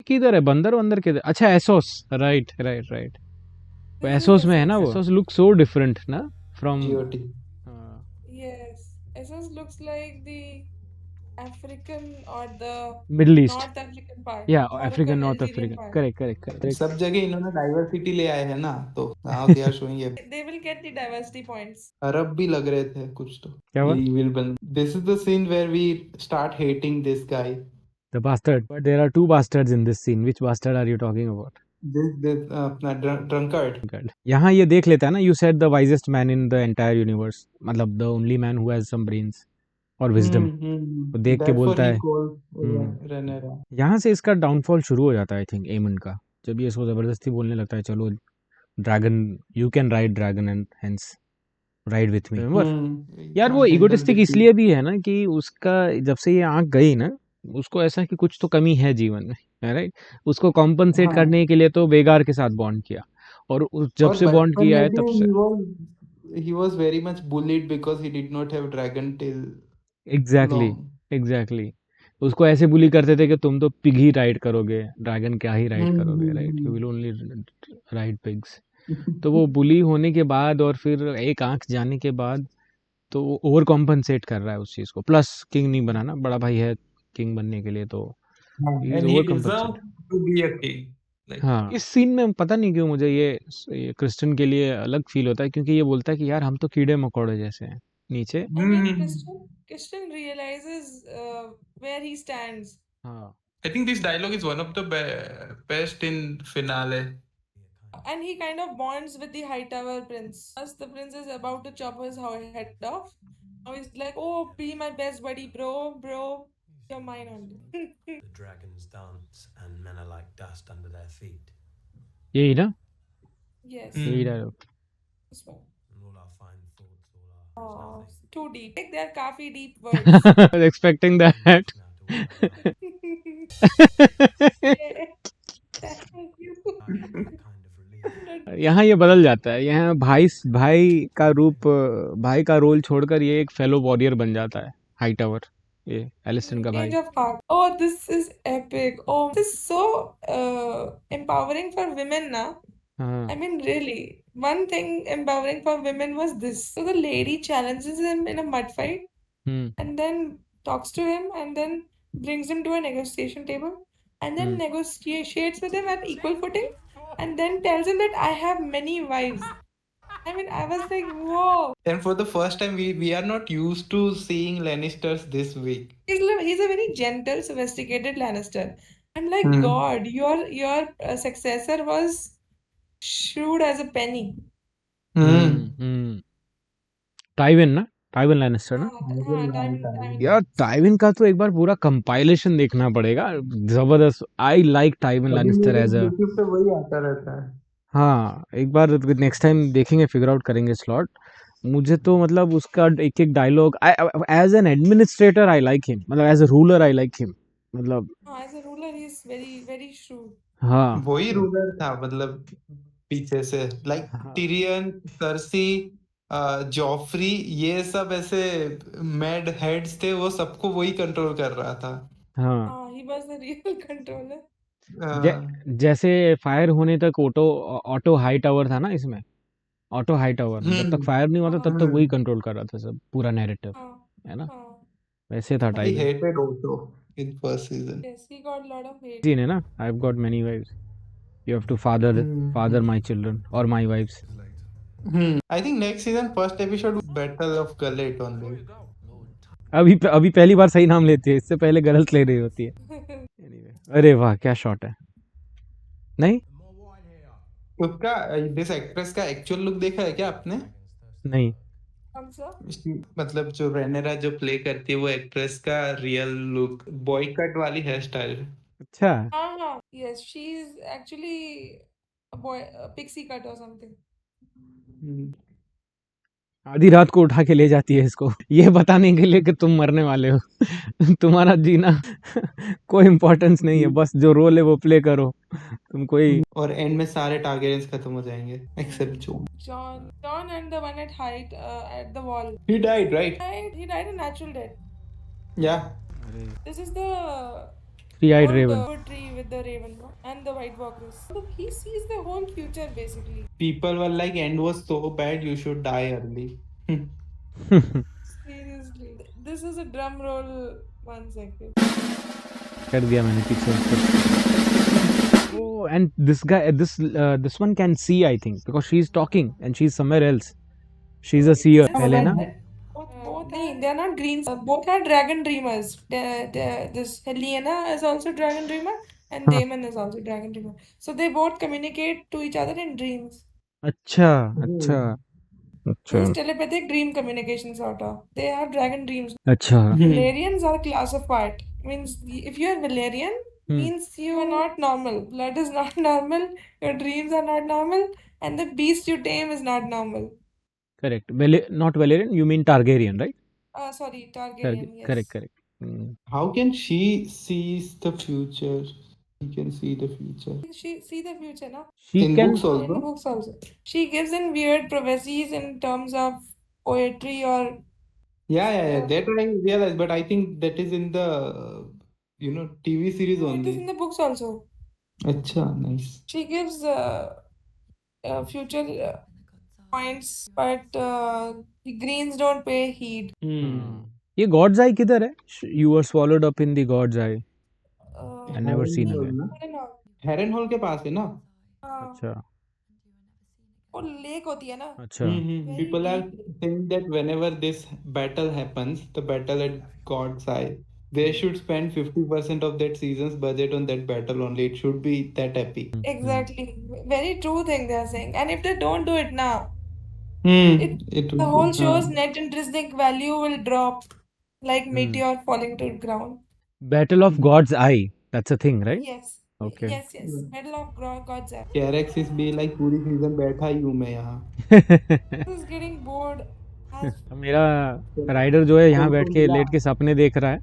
किधर है, बंदर वंदर किधर? अच्छा Asus, right right right, This is Asus में है ना Essos. वो। एसोस लुक सो डिफरेंट ना from. GOT. Yes, Essos looks like the African or the middle east, North African part, या Moroccan, African, north Algerian African, part. Correct correct correct. सब जगह इन्होंने diversity ले आए हैं ना, तो दे आर शोइंग ये। They will get the diversity points. अरब भी लग रहे थे कुछ तो। क्या हुआ? He will bend. This is the scene where we start hating this guy. The bastard, but there are two bastards in this scene. Which bastard are you talking about? This अपना drunkard. God. यहाँ ये देख लेता है ना, you said the wisest man in the entire universe, मतलब the only man who has some brains और wisdom, तो देख के Therefore बोलता he है। called Rhaenyra. यहाँ से इसका डाउनफॉल शुरू हो जाता है आई थिंक एमन का, जब ये इसको जबरदस्ती बोलने लगता है चलो dragon, you can ride dragon and hence ride with me. यार वो Can't handle इगोटिस्टिक defeat. इसलिए भी है ना कि उसका जब से ये आंख गई ना, उसको ऐसा कि कुछ तो कमी है जीवन में, राइट। उसको कॉम्पनसेट हाँ। करने के लिए तो बेगार के साथ बॉन्ड किया, और जब और से बॉन्ड बचपन किया में है भी तब से he was very much bullied because he did not have dragon tail exactly long. Exactly उसको ऐसे बुली करते थे कि तुम तो पिग ही राइड करोगे, ड्रैगन क्या ही राइड करोगे, right, you will only ride pigs. तो वो बुली होने के बाद और फिर एक आंख जाने के बाद तो वो ओवर कॉम्पनसेट कर रहा है उस चीज को, प्लस किंग नहीं बनाना, बड़ा भाई है किंग बनने के लिए, तो he is And he over deserved compensated। to be a king. Like, हाँ, इस सीन में पता नहीं क्यों मुझे ये क्रिस्टन के लिए अलग फील होता है, क्योंकि ये बोलता है कि यार हम तो कीड़े मकोड़े जैसे हैं नीचे। I mean, Christian realizes where he stands. हाँ, I think this dialogue is one of the best in finale. And he kind of bonds with the Hightower prince. As the prince is about to chop his head off, now he's like, "Oh, be my best buddy, bro, you're mine only." The dragons dance and men are like dust under their feet. यही ना, Yes. यही dialogue. This one. And all our fine thoughts, all our Oh, nothing. too deep. Like they're काफी deep words. I was expecting that। Now to work our Yeah. Thank you. kind of relief. यहाँ ये बदल जाता है, यहाँ भाई का role छोड़कर ये एक फेलो वॉरियर बन जाता है, हाईटावर, ये एलिस्टन का भाई। Change of heart. Oh, this is epic. Oh, this is so empowering for women now. हाँ, I mean, really, one thing empowering for women was this. So the lady challenges him in a mud fight hmm, and then talks to him and then brings him to a negotiation table and then negotiates with him at equal footing and then tells him that I have many wives. I mean, I was like, whoa. And for the first time, we are not used to seeing Lannisters this weak. He's a very gentle, sophisticated Lannister. I'm like, God, your successor was shrewd as a penny. Tywin ना, Tywin Lannister ना। हाँ, Tywin यार Tywin का तो एक बार पूरा compilation देखना पड़ेगा, जबरदस्त। I like Tywin Lannister as a, YouTube पे वही आता रहता है। हाँ एक बार नेक्स्ट टाइम देखेंगे, फिगर आउट करेंगे स्लॉट। मुझे तो मतलब उसका एक एक dialogue, as an administrator I like him, मतलब as a ruler I like him, मतलब हाँ, as a ruler he is very very shrewd. हाँ वही रूलर था, मतलब पीछे से लाइक टिरियन, सर्सी, जॉफ्री, ये सब ऐसे मैड हेड्स थे, वो सबको वही कंट्रोल कर रहा था। हाँ, He was the real controller. जैसे फायर होने तक ऑटो हाई टावर था ना इसमें, ऑटो हाई टावर जब तक फायर नहीं हुआ था तब तक वही कंट्रोल कर रहा था सब, पूरा नैरेटिव, है ना, वैसे था I Tywin. hated Otto in first season. Yes, he got a lot of hate. Scene है ना, I have got many wives, you have to father my children और my wives. I think next season first episode Battle of Gullet only. अभी पहली बार सही नाम लेती है, इससे पहले गलत ले रही होती है। Anyway, अरे वाह क्या शॉट है, नहीं उसका दिस एक्ट्रेस का एक्चुअल लुक देखा है क्या आपने? नहीं, कौन सा? मतलब जो रेनेरा जो प्ले करती है वो एक्ट्रेस का रियल लुक, बॉय कट वाली हेयर स्टाइल। अच्छा हाँ, yes, she is actually a boy, a pixie cut or something. आधी रात को उठा के ले जाती है इसको, ये बताने के लिए कि तुम मरने वाले हो, तुम्हारा जीना कोई इम्पोर्टेंस नहीं है, बस जो रोल है वो प्ले करो, तुम कोई। और एंड में सारे टारगेरियंस खत्म हो जाएंगे except John. John and the one at height at the wall. He died, right? He died a natural death. Yeah. This is the Three-eyed old raven. tree with the raven and the white walkers. So he sees the whole future basically. People were like, end was so bad, you should die early. Seriously. This is a drum roll 1 second. कर दिया मैंने पीछे उसको. Oh, and this guy, this one can see, I think, because she's talking and she's somewhere else. She's a seer, Helena. Both they are not greens. Both are dragon dreamers. This Helena is also dragon dreamer and Huh. Damon is also dragon dreamer. So they both communicate to each other in dreams. अच्छा अच्छा This अच्छा is telepathic dream communication sort of. They have dragon dreams. अच्छा. Valerians are a class apart. Means if you are Valerian, means you are not normal. Blood is not normal. Your dreams are not normal, and the beast you tame is not normal. Correct. Not Valerian. You mean Targaryen, right? Sorry, Targaryen. Yes. Correct. How can she sees the future? She can see the future. She see the future, no? She In can. books In the also. books also. She gives in weird prophecies in terms of poetry or Yeah. That I realize, but I think that is in the TV series no, it is in only. the books also. Acha, nice. She gives future points, but the greens don't pay heed. ये God's Eye किधर है? You were swallowed up in the God's Eye. I never seen it. Harrenhal Harrenhal के पास है ना? अच्छा वो lake होती है ना? अच्छा. People are saying that whenever this battle happens, the battle at God's Eye, they should spend 50% of that season's budget on that battle only. It should be that epic. Exactly. Very true thing they are saying. And if they don't do it now, It the will whole be, show's net intrinsic value will drop like Hmm. meteor falling to ground. Battle of God's Eye. That's a thing, right? Yes. Okay. Yes. Middle of God's eye. Caraxes be like पूरी season बैठा ही हूँ मैं यहाँ. This is getting bored. Has मेरा rider जो है यहाँ बैठ के लेट के सपने देख रहा है.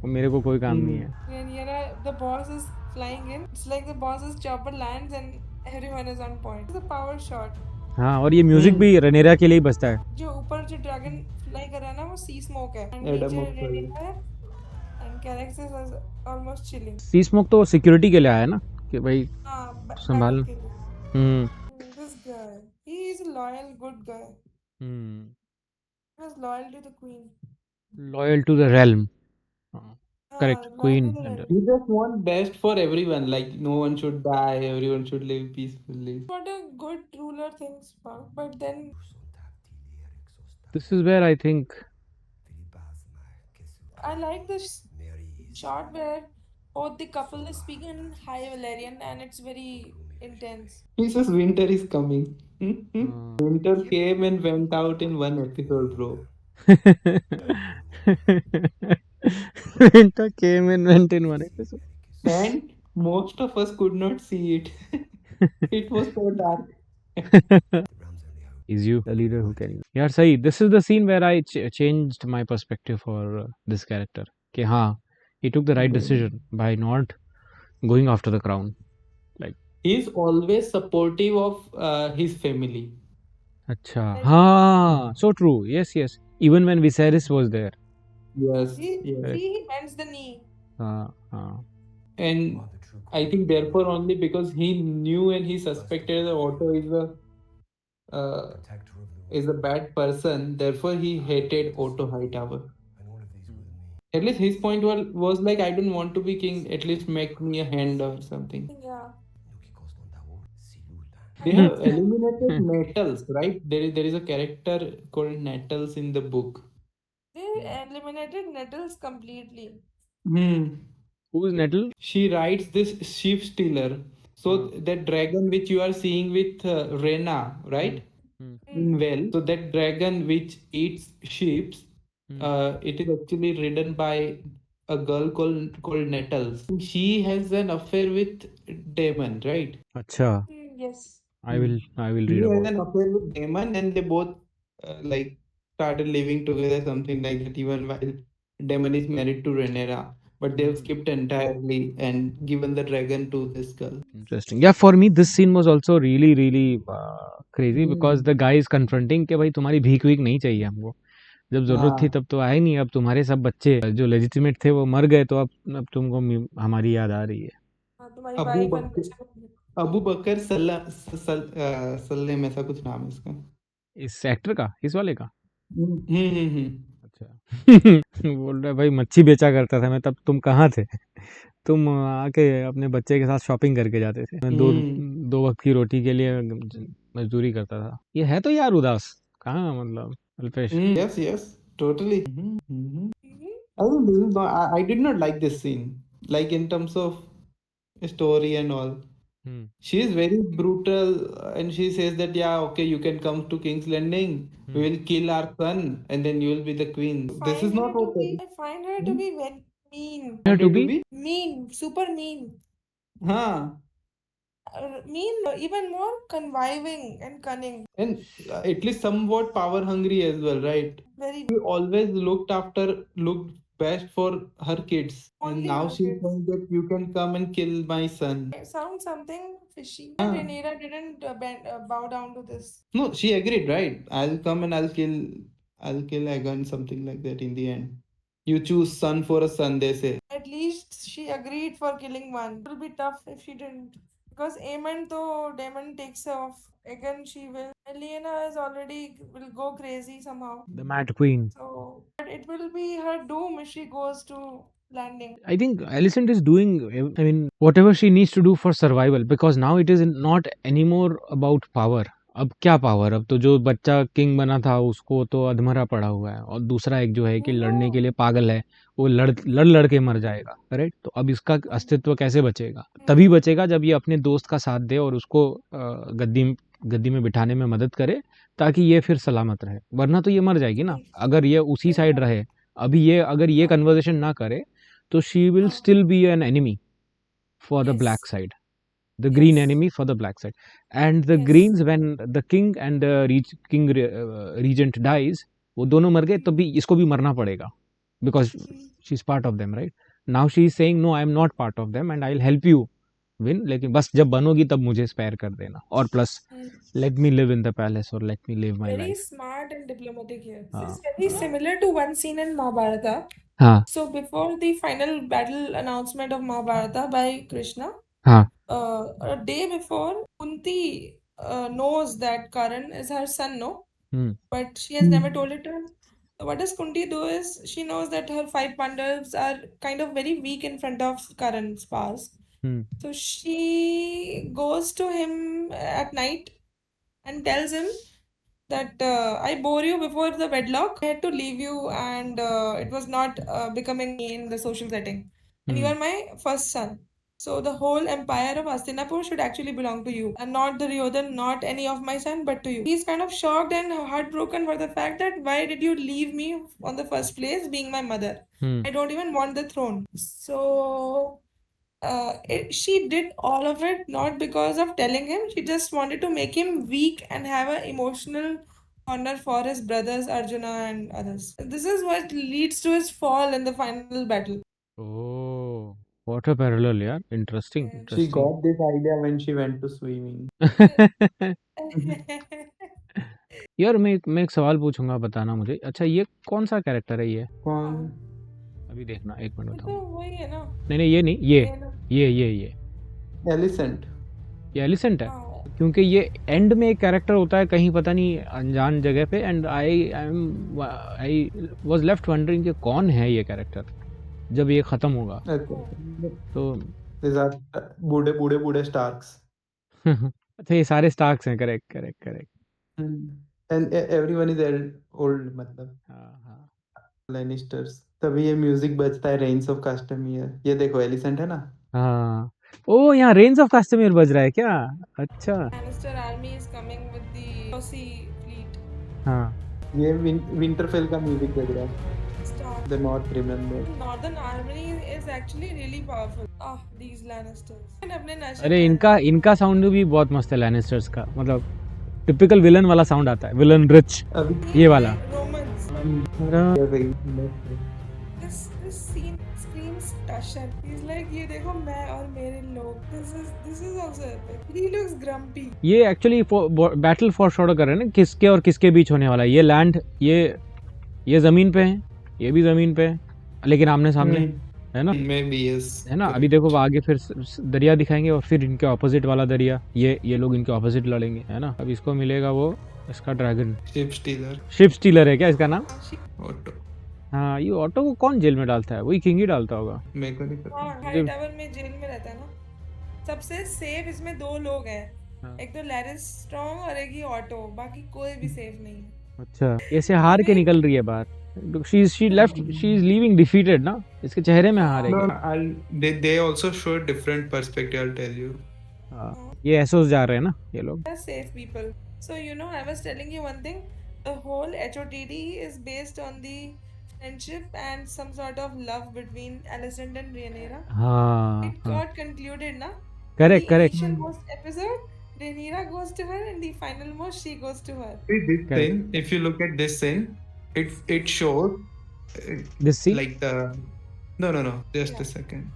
और मेरे को कोई काम नहीं है. Rhaenyra, the boss is flying in. It's like the boss's chopper lands and everyone is on point. It's a power shot. हाँ और ये म्यूजिक भी रनेरा के लिए ही बजता है. जो ऊपर जो ड्रैगन फ्लाई कर रहा है ना वो सी स्मोक है. And Adam नीचे of Fire. Rhaenyra है and Caraxes is almost chilling. Seasmoke तो सिक्योरिटी के लिए आया ना कि भाई हाँ, संभाल. battle के लिए. This guy, he is a loyal, good guy. He was loyal to the queen. Loyal to the realm. Correct, loyal queen. to the realm. You just want best for everyone. Like no one should die. Everyone should live peacefully. What a good ruler thinks about, but then This is where I think I like this shot where both the couple is speaking in High Valerian and it's very intense. He says winter is coming. Winter came and went out in one episode, bro. winter came and went in one episode. And most of us could not see it. It was so dark. Is you the leader who can? यार सही. This is the scene where I changed my perspective for this character. कि हाँ, he took the right decision by not going after the crown. Like He's always supportive of his family. अच्छा हाँ, so true. Yes. Even when Viserys was there. Yes. He bends the knee. हाँ. And I think therefore only because he knew and he suspected that Otto is a bad person, therefore he hated Otto Hightower. At least his point was like, I don't want to be king, at least make me a hand or something. Yeah. They have eliminated Nettles, right? There is a character called Nettles in the book. They eliminated Nettles completely. Who's Nettle? She rides this sheep stealer. So that dragon which you are seeing with Rena, right? Well, so that dragon which eats sheep, it is actually ridden by a girl called Nettles. She has an affair with Daemon, right? अच्छा. Yes. I will read He has about. an affair with Daemon, and they both like started living together, something like that. Even while Daemon is married to Rhaenyra, but they've skipped entirely and given the dragon to this girl. Interesting. Yeah, for me this scene was also really crazy because the guy is confronting कि भाई तुम्हारी भीख वीख नहीं चाहिए हमको. जब जरूरत थी हाँ तब तो आए नहीं। अब तुम्हारे सब बच्चे जो लेजिटिमेट थे वो मर गए, तो अब तुमको हमारी याद आ रही है। हाँ, तुम्हारी अबू वाइफ एंड बकर बच्चे। अबू बकर सल्लेम, ऐसा कुछ नाम है इसका। इस एक्टर का, इस वाले का? हम्म। अच्छा। बोल रहा है भाई मच्छी बेचा करता था मैं तब, तुम कहाँ थे? तुम आके अपने बच्चे के साथ शॉपिंग करके जाते थे। मैं दो हम्म। दो वक्त की रोटी के लिए मजदूरी करता था। ये है तो यार उदास कहाँ, मतलब Alpesh. Yes, yes, totally. Mhm. I think this is not, I did not like this scene, like in terms of story and all. Hmm She is very brutal, and she says that, yeah, okay, you can come to King's Landing. We hmm will kill our son, and then you will be the queen. This is not okay. I find her to be very mean. To Wanted to be be, Mean, super mean. हाँ, Mean, even more conniving and cunning. and at least somewhat power hungry as well, right? Very She always looked best for her kids, and only now her she's kids. saying that you can come and kill my son. It sounds something fishy. Ah. And Rhaenyra didn't bow down to this. No, she agreed, right? I'll come and I'll kill Aegon, something like that in the end. You choose son for a son, they say. At least she agreed for killing one. It will be tough if she didn't. Because Aemon, though Daemon takes her off, again she will. Lyanna is already will go crazy somehow. The mad queen. So, but it will be her doom if she goes to landing. I think Alicent is doing, I mean, whatever she needs to do for survival, because now it is not anymore about power. अब क्या power, अब तो जो बच्चा king बना था उसको तो अधमरा पड़ा हुआ है, और दूसरा एक जो है कि लड़ने के लिए पागल है, वो लड़ के मर जाएगा, राइट? तो अब इसका अस्तित्व कैसे बचेगा? तभी बचेगा जब ये अपने दोस्त का साथ दे और उसको गद्दी में बिठाने में मदद करे, ताकि ये फिर सलामत रहे। वरना तो ये मर जाएगी ना, अगर ये उसी साइड रहे। अभी ये अगर ये कन्वर्सेशन ना करे तो she will still be an enemy for the Yes. black side, the green Yes. enemy for the black side. And the Yes. greens, when the king and the regent dies, वो दोनों मर गए, तो भी इसको भी मरना पड़ेगा, because she's part of them, right? Now she is saying no, I am not part of them and I'll help you win, लेकिन बस जब बनोगी तब मुझे स्पेयर कर देना, और plus let me live in the palace or let me live my Very life. smart and diplomatic here. हाँ. This is very similar to one scene in Mahabharata. हाँ So before the final battle announcement of Mahabharata by Krishna, हाँ a day before, Kunti knows that Karan is her son, no? But she has never told it to him. So what does Kunti do is she knows that her 5 Pandavas are kind of very weak in front of Karan's powers. So she goes to him at night and tells him that I bore you before the wedlock. I had to leave you, and it was not becoming me in the social setting. And you are my first son. So the whole empire of Hastinapur should actually belong to you, and not the Duryodhan, not any of my son, but to you. He's kind of shocked and heartbroken for the fact that why did you leave me on the first place, being my mother? I don't even want the throne. So she did all of it not because of telling him. She just wanted to make him weak and have an emotional honor for his brothers Arjuna and others. This is what leads to his fall in the final battle. Oh, what a parallel, yeah. Interesting, Yeah. She interesting. got this idea when she went to swimming. यार मैं एक सवाल पूछूंगा, बताना मुझे। अच्छा, ये कौन सा कैरेक्टर है ये? कौन? अभी देखना, एक मिनट तो बताऊंगा। वही है ना, नहीं ये नहीं, ये ये ना। ये Alicent. ये एलिसेंट है, हाँ, क्योंकि ये एंड में एक कैरेक्टर होता है कहीं पता नहीं अनजान जगह पे, and I was left wondering कि कौन है ये कैरेक्टर जब ये खत्म होगा। Okay. तो These are बूढ़े Starks. अच्छा, ये सारे स्टार्क्स हैं। Correct. And everyone is old, मतलब हाँ Lannisters. तभी ये म्यूजिक बजता है, रेन्स ऑफ कास्टमियर। ये देखो एलिसेंट है ना। हाँ। ओ, यहाँ रेन्स ऑफ कास्टमियर बज रहा है क्या? अच्छा। Lannister army is coming with the Rossi fleet. हाँ ये विंटरफेल का म्यूजिक बज रहा है। Stark. The North, remember. Northern army is actually really powerful. These Lannisters. And अपने नशे अरे में इनका साउंड भी बहुत मस्त है लैनिस्टर्स का, मतलब टिपिकल विलन वाला साउंड आता है, विलन रिच, अभी ये वाला। Romans. ये This scene screams Tashan. He's like, ये देखो मैं और मेरे लोग. This is also epic. He looks grumpy. ये एक्चुअली बैटल फॉर शॉर्ट कर रहे हैं ना, किसके और किसके बीच होने वाला है। ये लैंड, ये ज़मीन पे है, ये भी ज़मीन पे है, लेकिन आमने सामने है ना, Maybe yes. है ना। अभी देखो वो आगे फिर दरिया दिखाएंगे और फिर इनके ऑपोजिट वाला दरिया, ये लोग इनके ऑपोजिट लड़ेंगे, है ना। अब इसको मिलेगा वो इसका dragon. Ship stealer. Ship stealer है क्या इसका नाम? Otto. हाँ, ये ऑटो को कौन जेल में डालता है? वही किंग ही डालता होगा। मेरे को नहीं पता. हाँ, हाई टावर में जेल में रहता है ना। सबसे सेफ इसमें 2 लोग हैं, हाँ। एक तो लैरिस स्ट्रॉन्ग और एक ही ऑटो, बाकी कोई भी सेफ नहीं है। अच्छा, ऐसे हार के निकल रही है बाहर। शी इज लीविंग डिफीटेड ना, इसके चेहरे में हार है No, क्या? they also show a different perspective. I'll tell you. हाँ, ये एसोस जा रहे हैं ना ये लोग। They're safe people. So I was telling you one thing. The whole HOTD is based on the friendship and some sort of love between Alicent and Rhaenyra. हाँ It हाँ, got concluded, na? Correct The correct. initial most episode, Rhaenyra goes to her, and the final most she goes to her. See this Correct. scene. If you look at this scene, it shows this see like the no. Just Yeah. a second.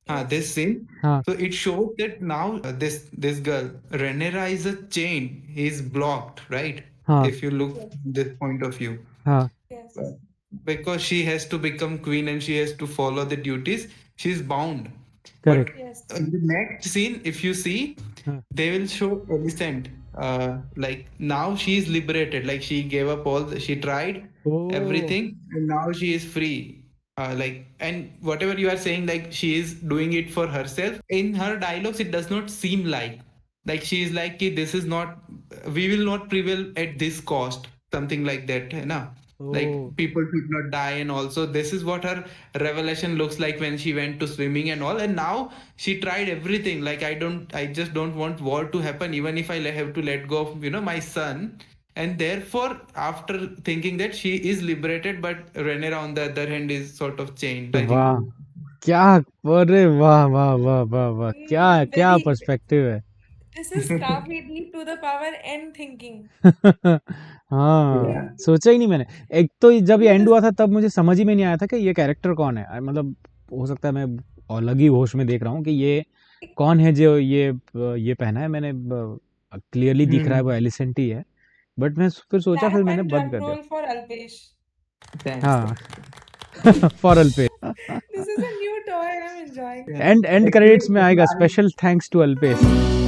Yes. This scene. हाँ So it shows that now this girl Rhaenyra is a chain. He's blocked, right? हाँ If you look Yes. from this point of view, हाँ Yes. because she has to become queen and she has to follow the duties, she's bound. Correct. Yes. In the next scene, if you see, हाँ they will show Alicent. Like now she is liberated. Like she gave up she tried everything, and now she is free. Like, and whatever you are saying, like she is doing it for herself. In her dialogues, it does not seem like she is like, "Ki, this is not. We will not prevail at this cost." Something like that, है ना? Like Oh. people should not die, and also this is what her revelation looks like when she went to swimming and all. And now she tried everything. Like I just don't want war to happen, even if I have to let go of my son. And therefore, after thinking that she is liberated, but Rhaenyra on the other hand is sort of chained. I वाह, think. क्या, अरे वाह वाह वाह वाह वाह, क्या क्या Very. पर्सपेक्टिव है। This is काफी deep to the power n thinking. हाँ, Yeah. सोचा ही नहीं मैंने। एक तो जब ये Yes. एंड हुआ था तब मुझे समझ ही में नहीं आया था कि ये कैरेक्टर कौन है। मतलब हो सकता है मैं अलग ही होश में देख रहा हूँ कि ये कौन है जो ये पहना है। मैंने क्लियरली दिख रहा है वो एलिसेंट ही है, बट मैं फिर सोचा, Clap फिर मैंने and बंद drum कर दिया। roll for Alpesh. Thanks. हाँ फॉरल पे This is a new toy I'm enjoying. And credits में आएगा स्पेशल थैंक्स टू अल्पेश।